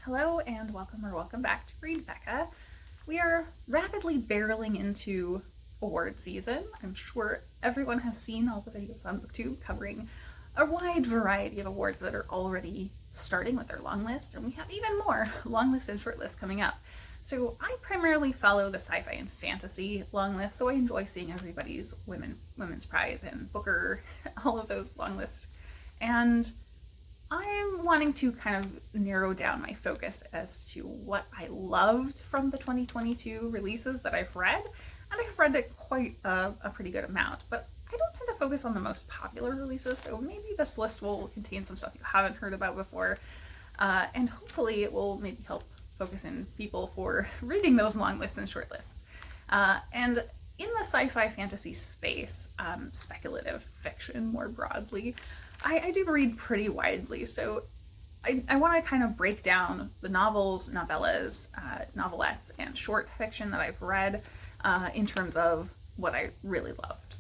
Hello and welcome back to Read Becca. We are rapidly barreling into award season. I'm sure everyone has seen all the videos on BookTube covering a wide variety of awards that are already starting with their long lists, and we have even more long lists and short lists coming up. So I primarily follow the Sci Fi and Fantasy long list, though I enjoy seeing everybody's Women's Prize and Booker, all of those long lists. And I'm wanting to kind of narrow down my focus as to what I loved from the 2022 releases that I've read, and I've read quite a pretty good amount, but I don't tend to focus on the most popular releases, so maybe this list will contain some stuff you haven't heard about before, and hopefully it will maybe help focus in people for reading those long lists and short lists. And in the sci-fi fantasy space, speculative fiction more broadly, I do read pretty widely, so I want to kind of break down the novels, novellas, novelettes, and short fiction that I've read in terms of what I really loved.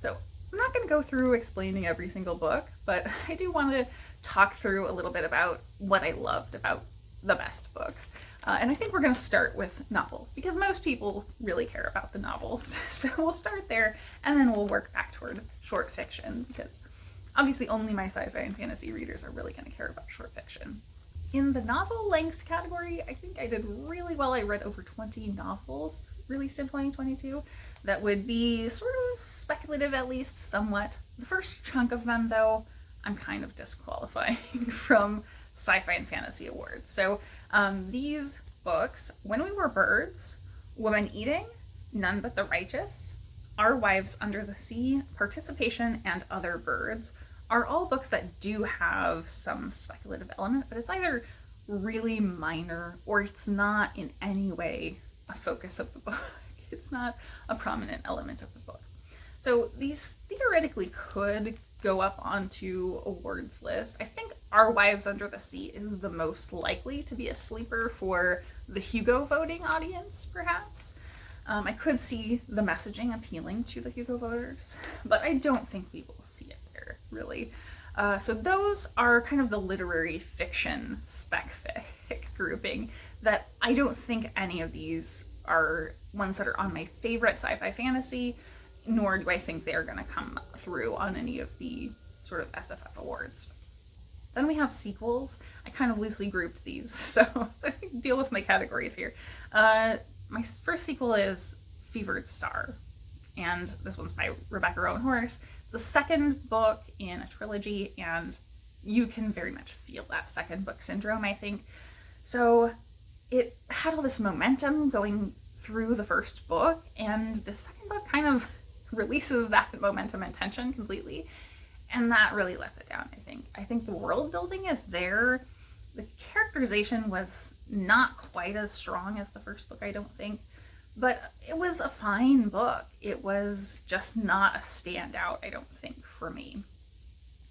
So I'm not going to go through explaining every single book, but I do want to talk through a little bit about what I loved about the best books. And I think we're going to start with novels, because most people really care about the novels. So we'll start there, and then we'll work back toward short fiction, because obviously only my sci-fi and fantasy readers are really going to care about short fiction. In the novel length category, I think I did really well. I read over 20 novels released in 2022 that would be sort of speculative, at least somewhat. The first chunk of them, though, I'm kind of disqualifying from sci-fi and fantasy awards. So these books, When We Were Birds, Woman Eating, None But the Righteous, Our Wives Under the Sea, Participation, and Other Birds are all books that do have some speculative element, but it's either really minor or it's not in any way a focus of the book. It's not a prominent element of the book. So these theoretically could go up onto awards lists. I think Our Wives Under the Sea is the most likely to be a sleeper for the Hugo voting audience, perhaps. I could see the messaging appealing to the Hugo voters, but I don't think we will see it there, really. So those are kind of the literary fiction spec-fic grouping that I don't think any of these are ones that are on my favorite sci-fi fantasy, nor do I think they're going to come through on any of the sort of SFF awards. Then we have sequels. I kind of loosely grouped these, so deal with my categories here. My first sequel is Fevered Star, and this one's by Rebecca Rowan Horace. It's the second book in a trilogy, and you can very much feel that second book syndrome, I think. So it had all this momentum going through the first book, and the second book kind of releases that momentum and tension completely, and that really lets it down, I think. I think the world building is there. The characterization was not quite as strong as the first book, I don't think, but it was a fine book. It was just not a standout, I don't think, for me.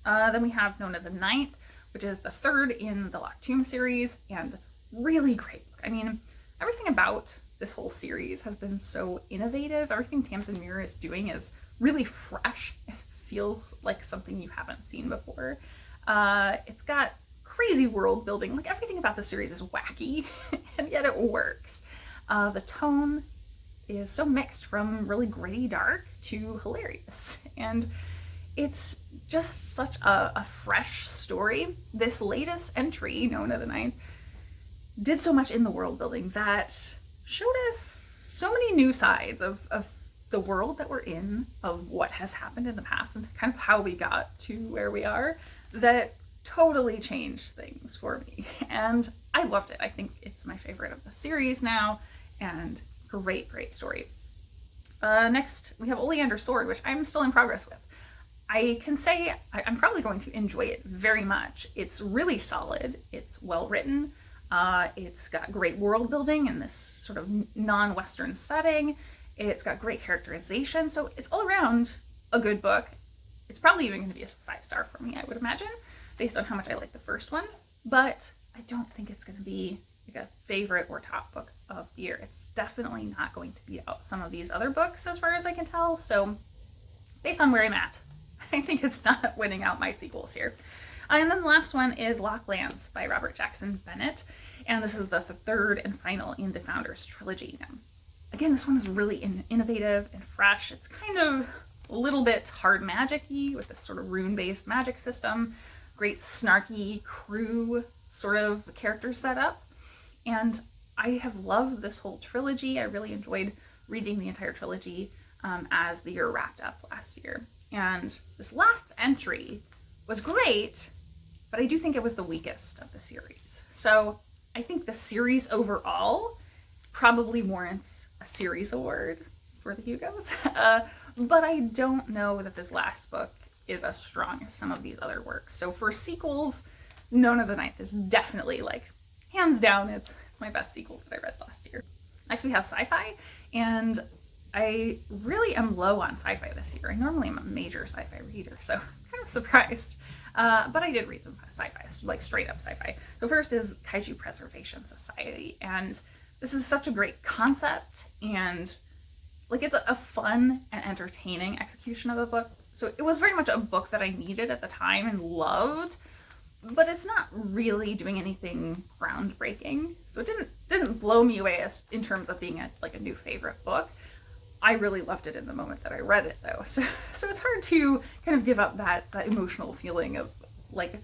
Then we have Nona the Ninth, which is the third in the Locked Tomb series, and really great book. I mean, everything about this whole series has been so innovative. Everything Tamsin Muir is doing is really fresh. It feels like something you haven't seen before. It's got crazy world building. Like, everything about the series is wacky, and yet it works. The tone is so mixed from really gritty dark to hilarious, and it's just such a fresh story. This latest entry, Nona the Ninth, did so much in the world building that showed us so many new sides of the world that we're in, of what has happened in the past, and kind of how we got to where we are, that totally changed things for me, and I loved it. I think it's my favorite of the series now, and great story. Next, we have Oleander Sword, which I'm still in progress with. I can say I'm probably going to enjoy it very much. It's really solid. It's well written. It's got great world building in this sort of non-Western setting. It's got great characterization, so it's all around a good book. It's probably even going to be a 5-star for me, I would imagine, based on how much I like the first one, but I don't think it's going to be like a favorite or top book of the year. It's definitely not going to beat out some of these other books as far as I can tell, so based on where I'm at, I think it's not winning out my sequels here. And then the last one is Locklands by Robert Jackson Bennett. and this is the third and final in the Founders trilogy. Now, again, this one is really innovative and fresh. It's kind of a little bit hard magic-y with this sort of rune-based magic system, great snarky crew sort of character setup, and I have loved this whole trilogy. I really enjoyed reading the entire trilogy as the year wrapped up last year. And this last entry was great, but I do think it was the weakest of the series. So I think the series overall probably warrants a series award for the Hugos, but I don't know that this last book is as strong as some of these other works. So for sequels, None of the Ninth is definitely, like, hands down, it's my best sequel that I read last year. Next we have Sci-Fi, and I really am low on sci-fi this year. I normally am a major sci-fi reader, so I'm kind of surprised. But I did read some sci-fi, like straight up sci-fi. So first is Kaiju Preservation Society, and this is such a great concept, and like it's a fun and entertaining execution of a book. So it was very much a book that I needed at the time and loved, but it's not really doing anything groundbreaking. So it didn't blow me away in terms of being a new favorite book. I really loved it in the moment that I read it, though. So it's hard to kind of give up that emotional feeling of like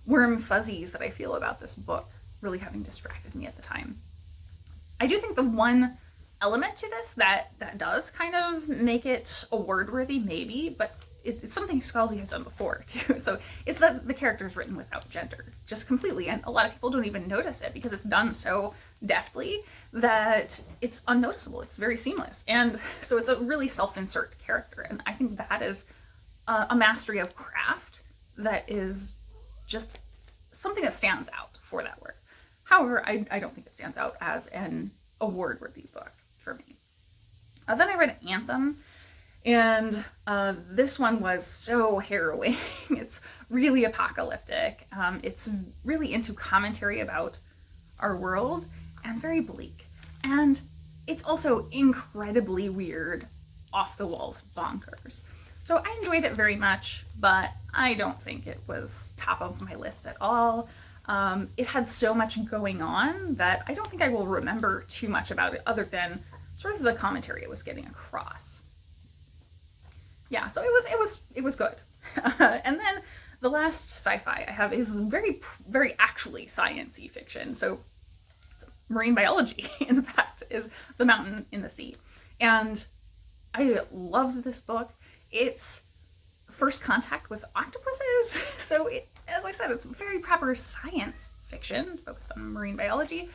warm fuzzies that I feel about this book really having distracted me at the time. I do think the one element to this that does kind of make it award-worthy, maybe, but it's something Scalzi has done before too. So it's that the character is written without gender, just completely, and a lot of people don't even notice it because it's done so deftly that it's unnoticeable. It's very seamless, and so it's a really self-insert character, and I think that is a mastery of craft that is just something that stands out for that work. However, I don't think it stands out as an award-worthy book for me. Then I read Anthem. And this one was so harrowing. It's really apocalyptic. It's really into commentary about our world and very bleak. And it's also incredibly weird, off the walls bonkers. So I enjoyed it very much, but I don't think it was top of my list at all. It had so much going on that I don't think I will remember too much about it other than sort of the commentary it was getting across. Yeah, so it was good. And then the last sci-fi I have is very, very actually science-y fiction. So marine biology, in fact, is The Mountain in the Sea. And I loved this book. It's first contact with octopuses. So as I said, it's very proper science fiction focused on marine biology.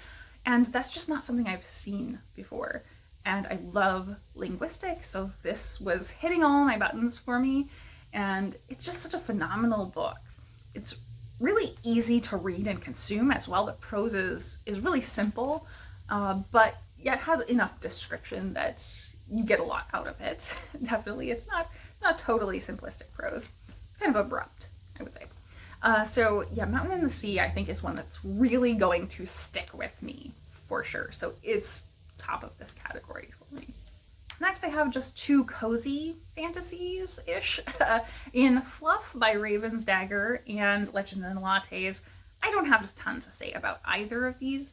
And that's just not something I've seen before. And I love linguistics, so this was hitting all my buttons for me, and it's just such a phenomenal book. It's really easy to read and consume as well. The prose is really simple, but yet has enough description that you get a lot out of it. Definitely, it's not totally simplistic prose. It's kind of abrupt, I would say. So yeah, Mountain in the Sea, I think, is one that's really going to stick with me for sure. So it's top of this category for me. Next, I have just two cozy fantasies-ish. In Fluff by Raven's Dagger and Legends and Lattes, I don't have a ton to say about either of these.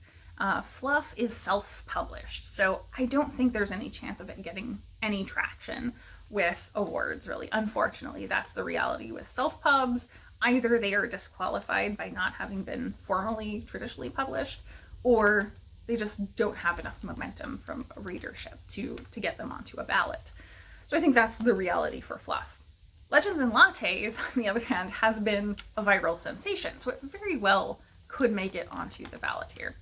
Fluff is self-published, so I don't think there's any chance of it getting any traction with awards, really. Unfortunately, that's the reality with self-pubs. Either they are disqualified by not having been formally traditionally published, or they just don't have enough momentum from readership to get them onto a ballot. So I think that's the reality for Fluff. Legends and Lattes, on the other hand, has been a viral sensation, so it very well could make it onto the ballot here.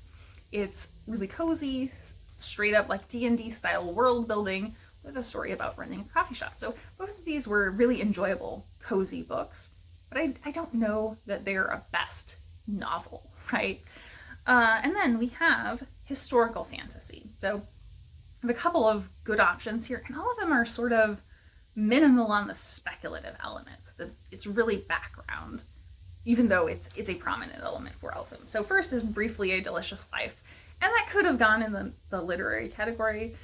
It's really cozy, straight up like D&D style world building with a story about running a coffee shop. So both of these were really enjoyable, cozy books, but I don't know that they're a best novel, right? And then we have historical fantasy. So I have a couple of good options here, and all of them are sort of minimal on the speculative elements. It's really background, even though it's a prominent element for all of them. So first is Briefly a Delicious Life, and that could have gone in the literary category,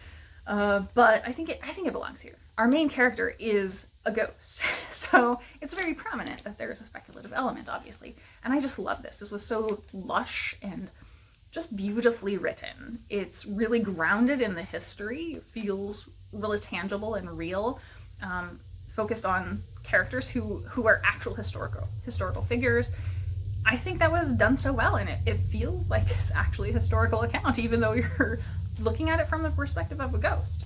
but I think it belongs here. Our main character is a ghost, so it's very prominent that there's a speculative element, obviously. And I just love this. This was so lush and just beautifully written. It's really grounded in the history, it feels really tangible and real, focused on characters who are actual historical figures. I think that was done so well, and it feels like it's actually a historical account, even though you're looking at it from the perspective of a ghost.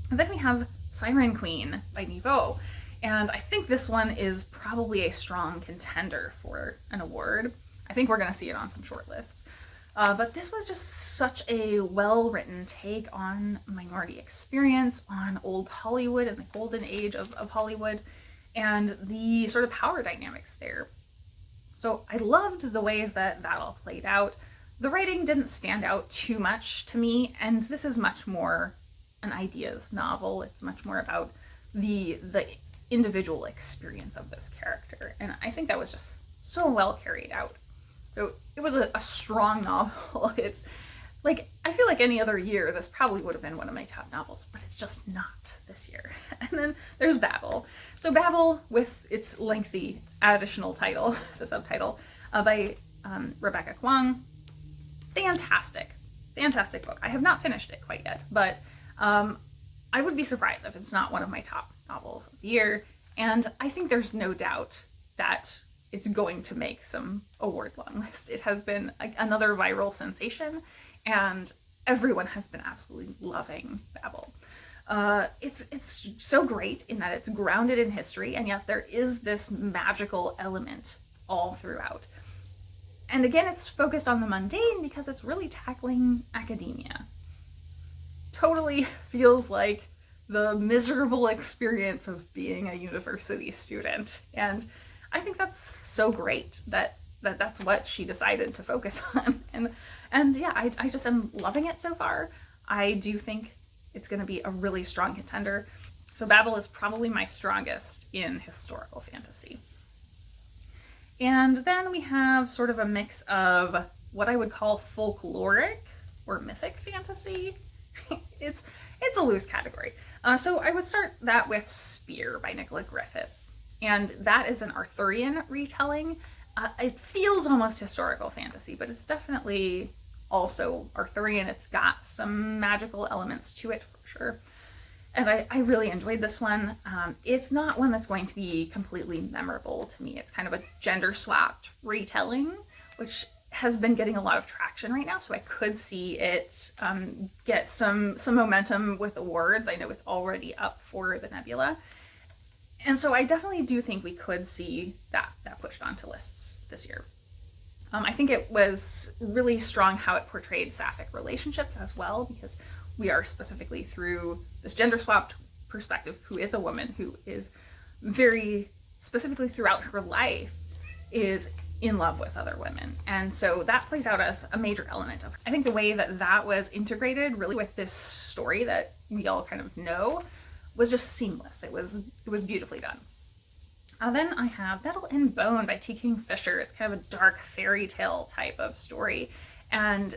And then we have Siren Queen by Nouveau, and I think this one is probably a strong contender for an award. I think we're going to see it on some shortlists. But this was just such a well-written take on minority experience, on old Hollywood and the golden age of Hollywood, and the sort of power dynamics there. So I loved the ways that all played out. The writing didn't stand out too much to me, and this is much more an ideas novel. It's much more about the individual experience of this character, and I think that was just so well carried out. So it was a strong novel. It's like, I feel like any other year this probably would have been one of my top novels, but it's just not this year. And then there's Babel. So Babel, with its lengthy additional title, the subtitle, by Rebecca Kwong. Fantastic book. I have not finished it quite yet, but I would be surprised if it's not one of my top novels of the year. And I think there's no doubt that it's going to make some award long lists. It has been another viral sensation, and everyone has been absolutely loving Babel. It's so great in that it's grounded in history, and yet there is this magical element all throughout. And again, it's focused on the mundane because it's really tackling academia. Totally feels like the miserable experience of being a university student. And I think that's so great that that's what she decided to focus on. And yeah, I just am loving it so far. I do think it's going to be a really strong contender. So Babel is probably my strongest in historical fantasy. And then we have sort of a mix of what I would call folkloric or mythic fantasy. It's a loose category. So I would start that with Spear by Nicola Griffith. And that is an Arthurian retelling. It feels almost historical fantasy, but it's definitely also Arthurian. It's got some magical elements to it for sure. And I really enjoyed this one. It's not one that's going to be completely memorable to me. It's kind of a gender-swapped retelling, which has been getting a lot of traction right now, so I could see it get some momentum with awards. I know it's already up for the Nebula. And so I definitely do think we could see that pushed onto lists this year. I think it was really strong how it portrayed sapphic relationships as well, because we are specifically through this gender-swapped perspective, who is a woman who is very specifically throughout her life is in love with other women. And so that plays out as a major element of, I think the way that was integrated really with this story that we all kind of know was just seamless. It was beautifully done. Then I have Nettle and Bone by T. Kingfisher. It's kind of a dark fairy tale type of story, and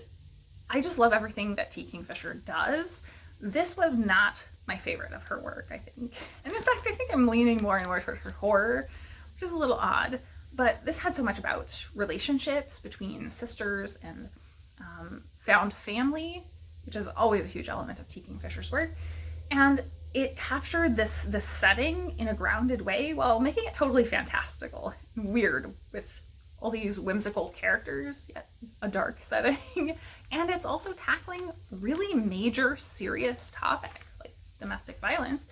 I just love everything that T. Kingfisher does. This was not my favorite of her work, I think. And in fact, I think I'm leaning more and more towards her horror, which is a little odd. But this had so much about relationships between sisters and found family, which is always a huge element of T. Kingfisher's work. And it captured this setting in a grounded way while making it totally fantastical and weird with all these whimsical characters, yet a dark setting. And it's also tackling really major, serious topics like domestic violence.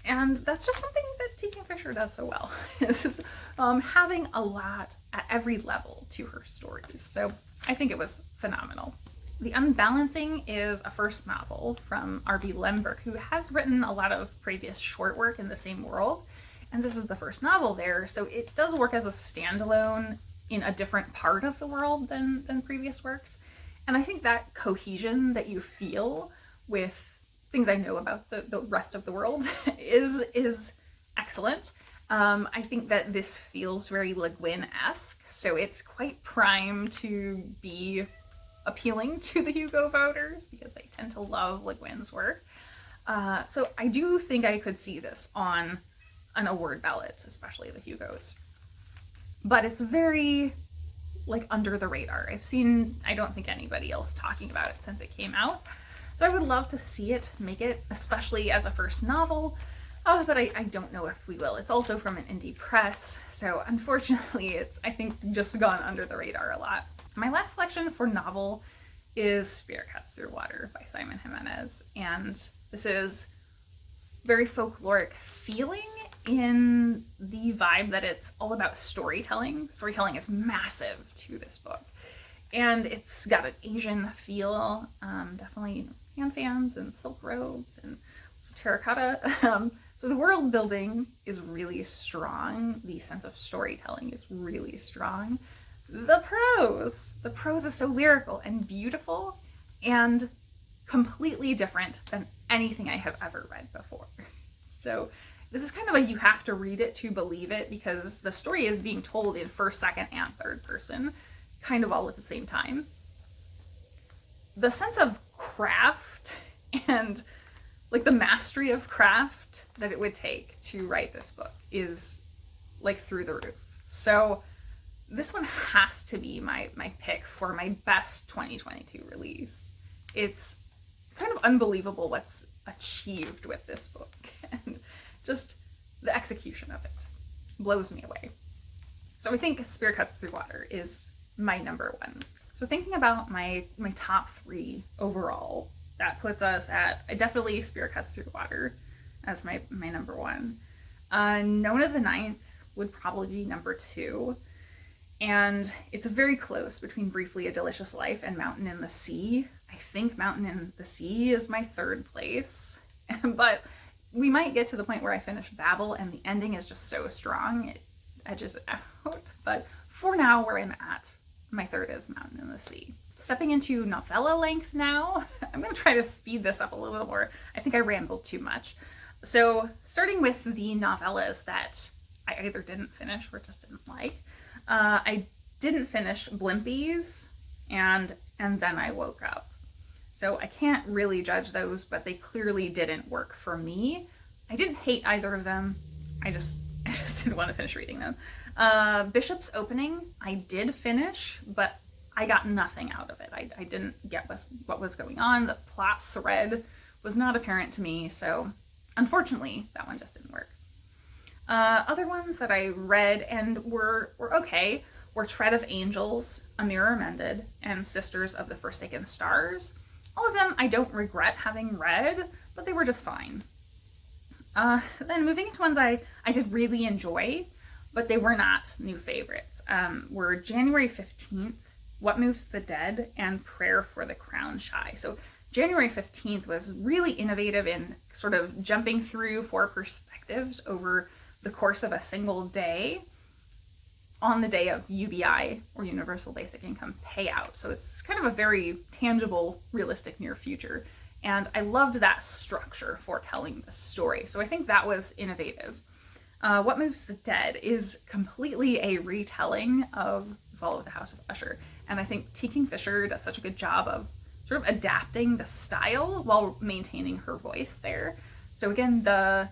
And that's just something that T. Kingfisher does so well. It's just having a lot at every level to her stories. So I think it was phenomenal. The Unbalancing is a first novel from R.B. Lemberg, who has written a lot of previous short work in the same world. And this is the first novel there, so it does work as a standalone in a different part of the world than previous works. And I think that cohesion that you feel with things I know about the rest of the world is excellent. I think that this feels very Le Guin-esque, so it's quite primed to be appealing to the Hugo voters because they tend to love Le Guin's work. So I do think I could see this on an award ballot, especially the Hugos. But it's very like under the radar. I don't think anybody else talking about it since it came out. So I would love to see it make it, especially as a first novel. But I don't know if we will. It's also from an indie press, so unfortunately it's, I think, just gone under the radar a lot. My last selection for novel is Spirit Cuts Through Water by Simon Jimenez, and this is very folkloric feeling in the vibe that it's all about storytelling. Storytelling is massive to this book, and it's got an Asian feel, definitely hand fans and silk robes and some terracotta. So the world building is really strong. The sense of storytelling is really strong. The prose is so lyrical and beautiful and completely different than anything I have ever read before. So this is kind of a you have to read it to believe it, because the story is being told in first, second, and third person, kind of all at the same time. The sense of craft and like the mastery of craft that it would take to write this book is like through the roof. So this one has to be my pick for my best 2022 release. It's kind of unbelievable what's achieved with this book, and just the execution of it blows me away. So I think Spirit Cuts Through Water is my number one. So thinking about my top three overall, that puts us at definitely Spirit Cuts Through Water as my number one. Nona the Ninth would probably be number two. And it's very close between Briefly a Delicious Life and Mountain in the Sea. I think Mountain in the Sea is my third place. But we might get to the point where I finish Babel and the ending is just so strong, it edges it out. But for now, where I'm at, my third is Mountain in the Sea. Stepping into novella length now, I'm going to try to speed this up a little more. I think I rambled too much. So starting with the novellas that I either didn't finish or just didn't like. I didn't finish Blimpies and Then I Woke Up. So I can't really judge those, but they clearly didn't work for me. I didn't hate either of them. I just didn't want to finish reading them. Bishop's Opening, I did finish, but I got nothing out of it. I didn't get what was going on. The plot thread was not apparent to me, so unfortunately, that one just didn't work. Other ones that I read and were okay were Tread of Angels, A Mirror Mended, and Sisters of the Forsaken Stars. All of them I don't regret having read, but they were just fine. Then moving into ones I did really enjoy, but they were not new favorites, were January 15th, What Moves the Dead, and Prayer for the Crown Shy. So January 15th was really innovative in sort of jumping through 4 perspectives over the course of a single day on the day of UBI, or Universal Basic Income payout. So it's kind of a very tangible, realistic near future. And I loved that structure for telling the story. So I think that was innovative. What Moves the Dead is completely a retelling of Fall of the House of Usher. And I think T. Kingfisher does such a good job of sort of adapting the style while maintaining her voice there. So again, the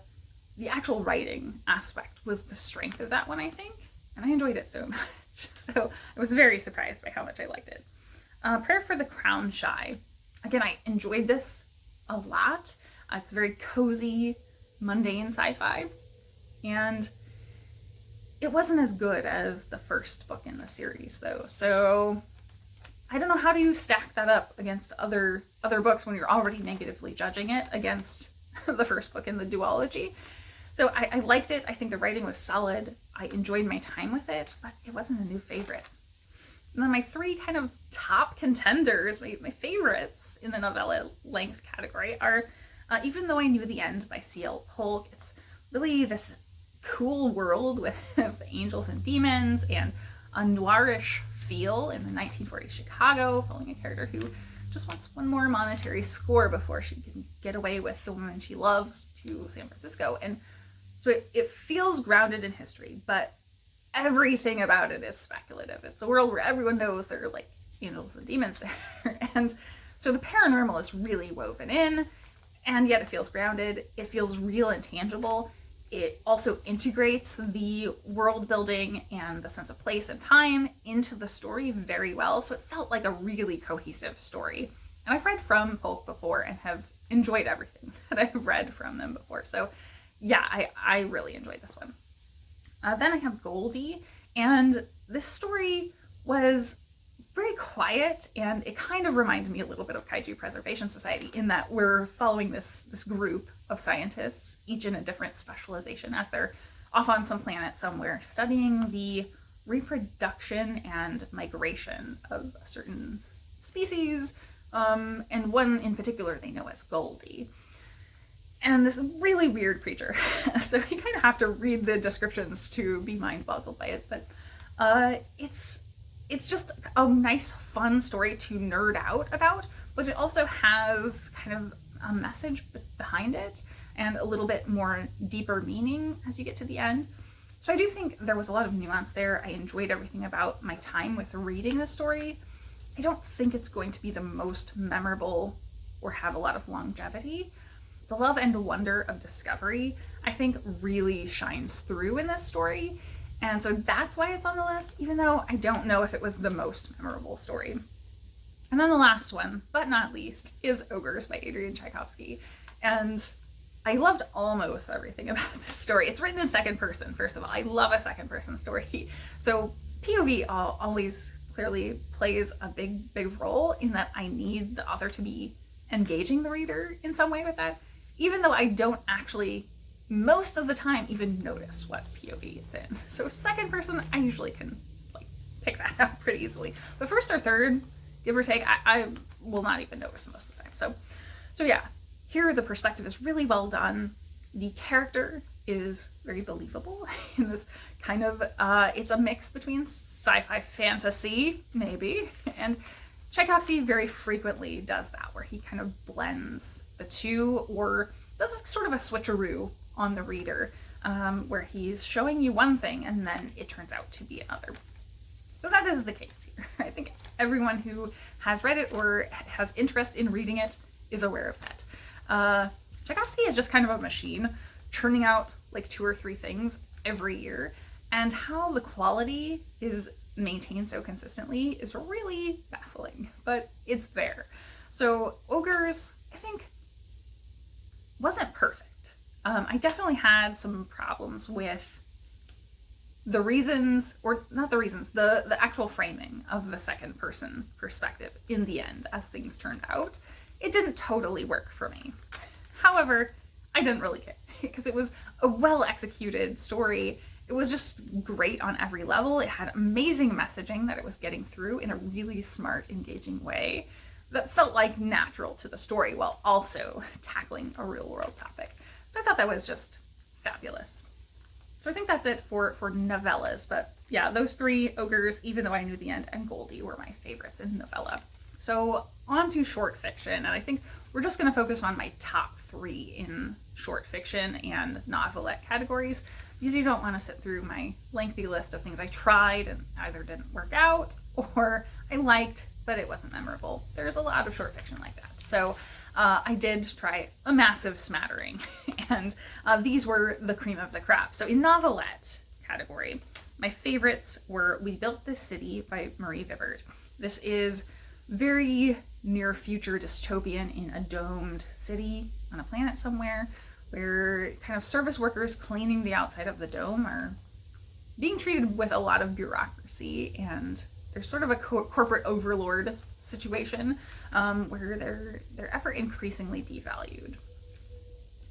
actual writing aspect was the strength of that one, I think. And I enjoyed it so much. So I was very surprised by how much I liked it. Prayer for the Crown Shy. Again, I enjoyed this a lot. It's very cozy, mundane sci-fi. And it wasn't as good as the first book in the series, though. So I don't know how do you stack that up against other books when you're already negatively judging it against the first book in the duology. So I liked it. I think the writing was solid. I enjoyed my time with it, but it wasn't a new favorite. And then my 3 kind of top contenders, my favorites in the novella length category are Even Though I Knew the End by C.L. Polk. It's really this cool world with angels and demons and a noirish feel in the 1940s Chicago, following a character who just wants one more monetary score before she can get away with the woman she loves to San Francisco. And so it feels grounded in history, but everything about it is speculative. It's a world where everyone knows there are like angels and demons there. And so the paranormal is really woven in, and yet it feels grounded. It feels real and tangible. It also integrates the world building and the sense of place and time into the story very well. So it felt like a really cohesive story. And I've read from Polk before and have enjoyed everything that I've read from them before. So yeah, I really enjoyed this one. Then I have Goldie, and this story was very quiet, and it kind of reminded me a little bit of Kaiju Preservation Society in that we're following this group of scientists, each in a different specialization, as they're off on some planet somewhere studying the reproduction and migration of a certain species, and one in particular they know as Goldie. And this really weird creature. So you kind of have to read the descriptions to be mind-boggled by it, but it's just a nice, fun story to nerd out about, but it also has kind of a message behind it and a little bit more deeper meaning as you get to the end. So I do think there was a lot of nuance there. I enjoyed everything about my time with reading the story. I don't think it's going to be the most memorable or have a lot of longevity. The love and wonder of discovery, I think, really shines through in this story. And so that's why it's on the list, even though I don't know if it was the most memorable story. And then the last one, but not least, is Ogres by Adrian Tchaikovsky. And I loved almost everything about this story. It's written in second person, first of all. I love a second person story. So POV always clearly plays a big role in that I need the author to be engaging the reader in some way with that, even though I don't actually most of the time even notice what POV it's in. So second person, I usually can like pick that out pretty easily. But first or third, give or take, I will not even notice most of the time. So yeah, here the perspective is really well done. The character is very believable in this kind of, it's a mix between sci-fi fantasy, maybe, and Tchaikovsky very frequently does that, where he kind of blends the two or does sort of a switcheroo on the reader, where he's showing you one thing and then it turns out to be another. So that is the case here. I think everyone who has read it or has interest in reading it is aware of that. Tchaikovsky is just kind of a machine, churning out like 2 or 3 things every year, and how the quality is maintained so consistently is really baffling, but it's there. So Ogres, I think, wasn't perfect. I definitely had some problems with the reasons, or not the reasons, the actual framing of the second person perspective in the end as things turned out. It didn't totally work for me. However, I didn't really care because it was a well executed story. It was just great on every level. It had amazing messaging that it was getting through in a really smart, engaging way that felt like natural to the story while also tackling a real world topic. So I thought that was just fabulous. So I think that's it for novellas, but yeah, those 3, Ogres, even though I knew the end, and Goldie were my favorites in novella. So on to short fiction, and I think we're just going to focus on my top 3 in short fiction and novelette categories, because you don't want to sit through my lengthy list of things I tried and either didn't work out or I liked, but it wasn't memorable. There's a lot of short fiction like that. So I did try a massive smattering, and these were the cream of the crop. So in novelette category, my favorites were We Built This City by Marie Vibert. This is very near future dystopian in a domed city on a planet somewhere, where kind of service workers cleaning the outside of the dome are being treated with a lot of bureaucracy, and there's sort of a corporate overlord situation where their effort increasingly devalued.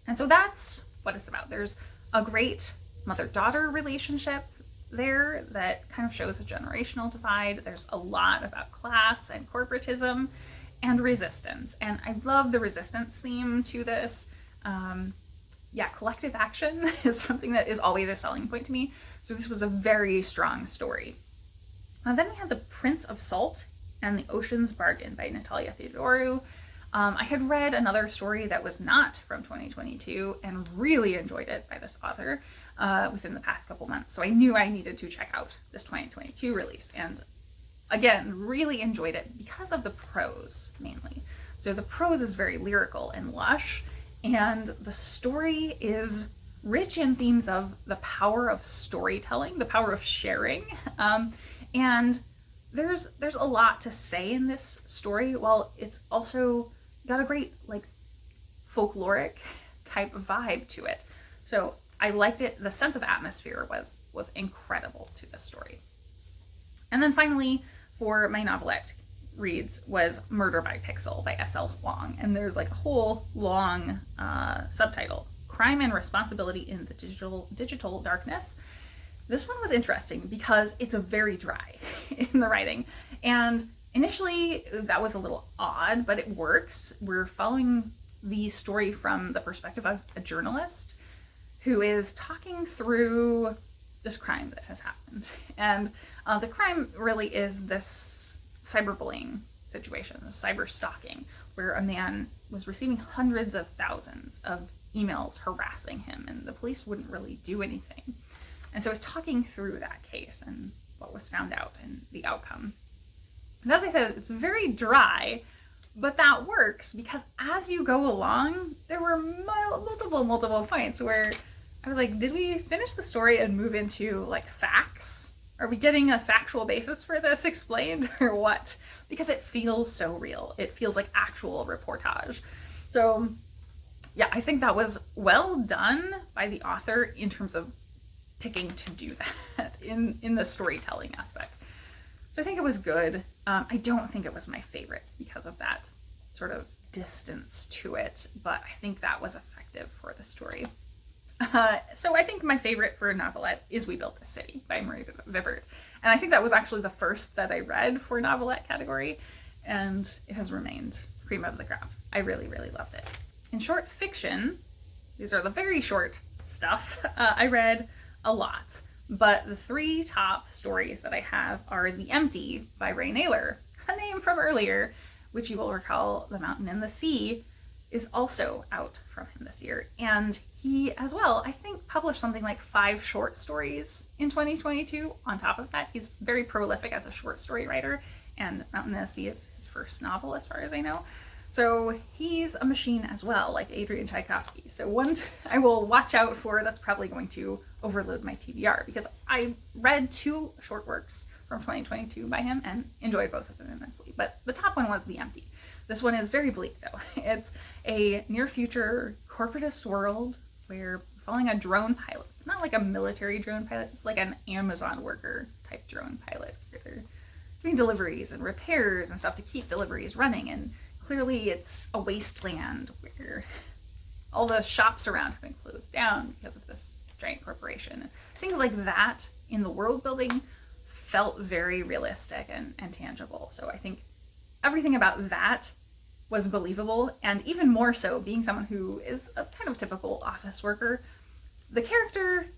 And so that's what it's about. There's a great mother-daughter relationship there that kind of shows a generational divide. There's a lot about class and corporatism and resistance. And I love the resistance theme to this. Yeah, collective action is something that is always a selling point to me. So this was a very strong story. Then we had The Prince of Salt and The Ocean's Bargain by Natalia Theodoru. I had read another story that was not from 2022 and really enjoyed it by this author within the past couple months. So I knew I needed to check out this 2022 release. And again, really enjoyed it because of the prose mainly. So the prose is very lyrical and lush, and the story is rich in themes of the power of storytelling, the power of sharing, and there's a lot to say in this story, while it's also got a great like folkloric type of vibe to it. So I liked it. The sense of atmosphere was incredible to this story. And then finally, for my novelette reads was Murder by Pixel by S.L. Huang. And there's like a whole long subtitle, Crime and Responsibility in the Digital Darkness. This one was interesting because it's a very dry in the writing. And initially that was a little odd, but it works. We're following the story from the perspective of a journalist who is talking through this crime that has happened. And the crime really is this cyberbullying situation, this cyber stalking, where a man was receiving hundreds of thousands of emails harassing him, and the police wouldn't really do anything. And so it's talking through that case and what was found out and the outcome. And as I said, it's very dry, but that works because as you go along, there were multiple points where I was like, did we finish the story and move into like facts? Are we getting a factual basis for this explained or what? Because it feels so real. It feels like actual reportage. So yeah, I think that was well done by the author in terms of picking to do that in the storytelling aspect. So I think it was good. I don't think it was my favorite because of that sort of distance to it, but I think that was effective for the story. So I think my favorite for a novelette is We Built This City by Marie Vivert. And I think that was actually the first that I read for novelette category, and it has remained cream of the crop. I really, really loved it. In short fiction, these are the very short stuff, I read a lot, but the three top stories that I have are The Empty by Ray Naylor, a name from earlier, which you will recall The Mountain and the Sea is also out from him this year. And he as well, I think, published something like 5 short stories in 2022. On top of that, he's very prolific as a short story writer, and Mountain and the Sea is his first novel as far as I know. So he's a machine as well, like Adrian Tchaikovsky. So one I will watch out for that's probably going to overload my TBR, because I read 2 short works from 2022 by him and enjoyed both of them immensely. But the top one was The Empty. This one is very bleak though. It's a near future corporatist world where we're following a drone pilot, not like a military drone pilot, it's like an Amazon worker type drone pilot where they're doing deliveries and repairs and stuff to keep deliveries running. And clearly it's a wasteland where all the shops around have been closed down because of this giant corporation. Things like that in the world building felt very realistic and tangible. So I think everything about that was believable, and even more so being someone who is a kind of typical office worker, the character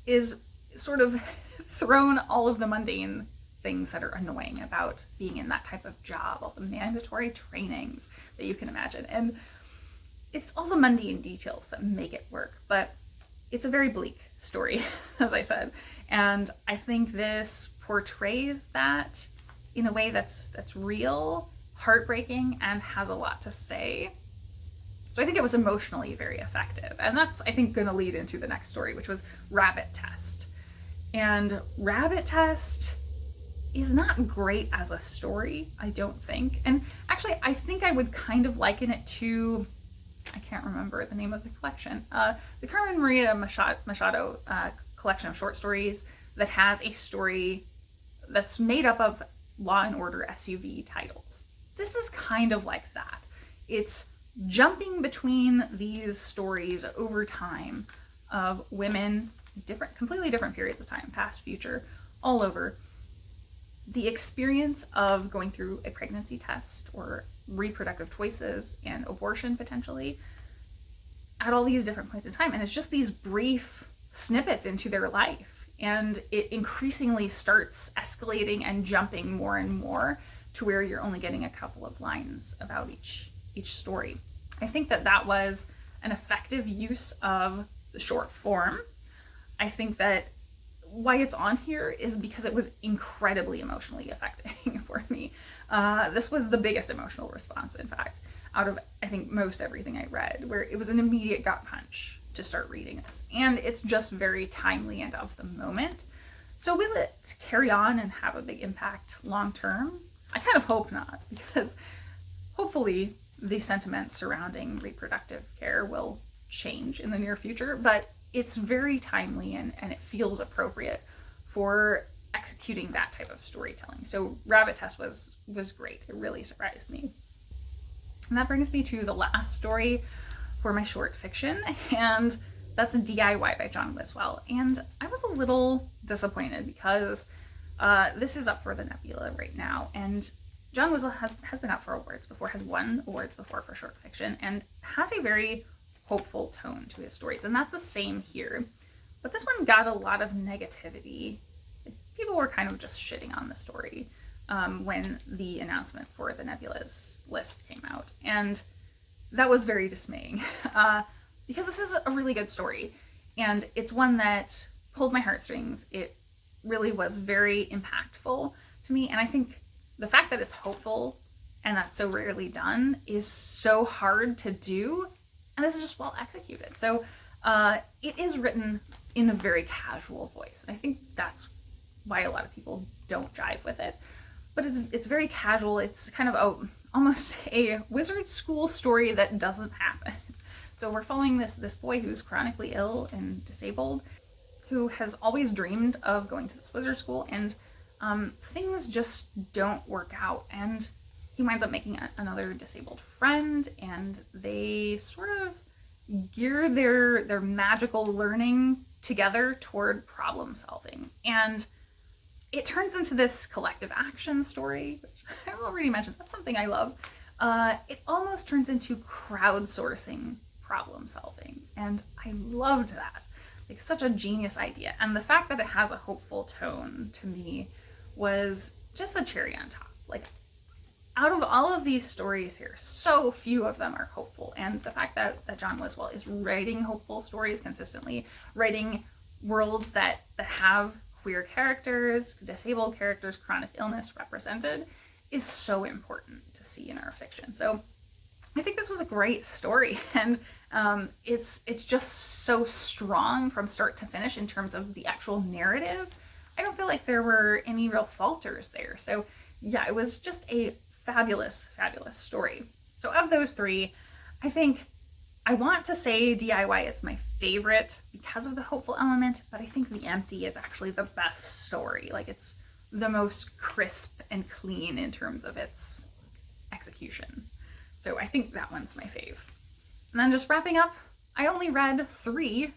is sort of thrown all of the mundane things that are annoying about being in that type of job, all the mandatory trainings that you can imagine. And it's all the mundane details that make it work, but it's a very bleak story, as I said. And I think this portrays that in a way that's real, heartbreaking, and has a lot to say. So I think it was emotionally very effective. And that's, I think, going to lead into the next story, which was Rabbit Test. And Rabbit Test is not great as a story, I don't think. And actually, I think I would kind of liken it to, I can't remember the name of the collection, the Carmen Maria Machado collection of short stories that has a story that's made up of Law and Order SUV titles. This is kind of like that. It's jumping between these stories over time of women, completely different periods of time, past, future, all over. The experience of going through a pregnancy test or reproductive choices and abortion potentially at all these different points in time. And it's just these brief snippets into their life. And it increasingly starts escalating and jumping more and more to where you're only getting a couple of lines about each story. I think that was an effective use of the short form. I think that why it's on here is because it was incredibly emotionally affecting for me. This was the biggest emotional response, in fact, out of, I think, most everything I read, where it was an immediate gut punch to start reading this, and it's just very timely and of the moment. So will it carry on and have a big impact long term? I kind of hope not, because hopefully the sentiment surrounding reproductive care will change in the near future, but it's very timely and it feels appropriate for executing that type of storytelling. So Rabbit Test was great. It really surprised me. And that brings me to the last story for my short fiction, and that's DIY by John Wiswell. And I was a little disappointed because this is up for the Nebula right now, and John Wiswell has been up for awards before, has won awards before for short fiction, and has a very hopeful tone to his stories, and that's the same here. But this one got a lot of negativity. People were kind of just shitting on the story when the announcement for the Nebulas list came out, and that was very dismaying because this is a really good story, and it's one that pulled my heartstrings. It really was very impactful to me, and I think the fact that it's hopeful and that's so rarely done is so hard to do, and this is just well executed. So it is written in a very casual voice, and I think that's why a lot of people don't jive with it. But it's very casual. It's kind of almost a wizard school story that doesn't happen. So we're following this boy who's chronically ill and disabled, who has always dreamed of going to this wizard school, and things just don't work out, and he winds up making another disabled friend, and they sort of gear their magical learning together toward problem solving, and it turns into this collective action story, which I already mentioned. That's something I love. It almost turns into crowdsourcing problem solving, and I loved that. Like, such a genius idea, and the fact that it has a hopeful tone to me was just a cherry on top. Like, out of all of these stories here, so few of them are hopeful, and the fact that John Wiswell is writing hopeful stories consistently, writing worlds that have queer characters, disabled characters, chronic illness represented, is so important to see in our fiction. So I think this was a great story, and it's just so strong from start to finish in terms of the actual narrative. I don't feel like there were any real falters there. So yeah, it was just a fabulous, fabulous story. So of those three, I think I want to say DIY is my favorite because of the hopeful element, but I think The Empty is actually the best story. Like, it's the most crisp and clean in terms of its execution. So I think that one's my fave. And then just wrapping up, I only read 3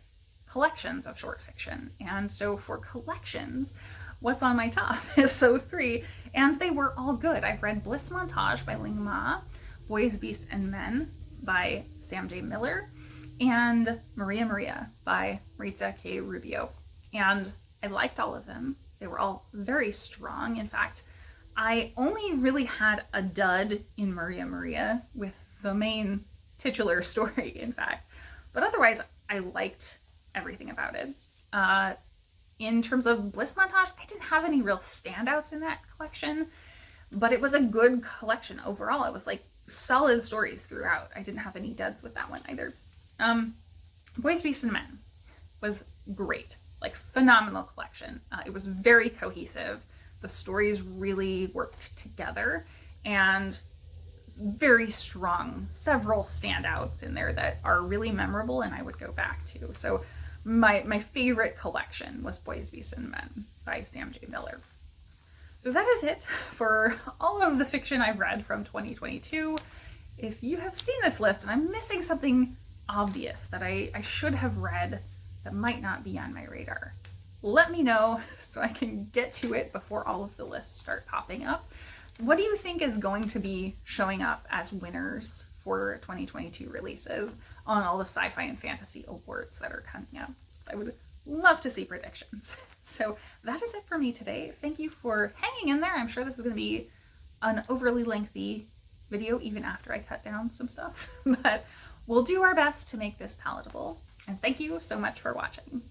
collections of short fiction. And so for collections, what's on my top is those 3, and they were all good. I've read Bliss Montage by Ling Ma, Boys, Beasts, and Men by Sam J. Miller, and Maria Maria by Maritza K. Rubio. And I liked all of them. They were all very strong. In fact, I only really had a dud in Maria Maria with the main titular story, in fact. But otherwise, I liked everything about it. In terms of Bliss Montage, I didn't have any real standouts in that collection, but it was a good collection overall. It was like solid stories throughout. I didn't have any duds with that one either. Boys, Beasts, and Men was great. Like, phenomenal collection. It was very cohesive. The stories really worked together, and very strong. Several standouts in there that are really memorable and I would go back to. So my favorite collection was Boys, Beasts, and Men by Sam J. Miller. So that is it for all of the fiction I've read from 2022. If you have seen this list and I'm missing something obvious that I should have read that might not be on my radar, let me know so I can get to it before all of the lists start popping up. What do you think is going to be showing up as winners for 2022 releases on all the sci-fi and fantasy awards that are coming up? I would love to see predictions. So that is it for me today. Thank you for hanging in there. I'm sure this is going to be an overly lengthy video even after I cut down some stuff, but we'll do our best to make this palatable. And thank you so much for watching.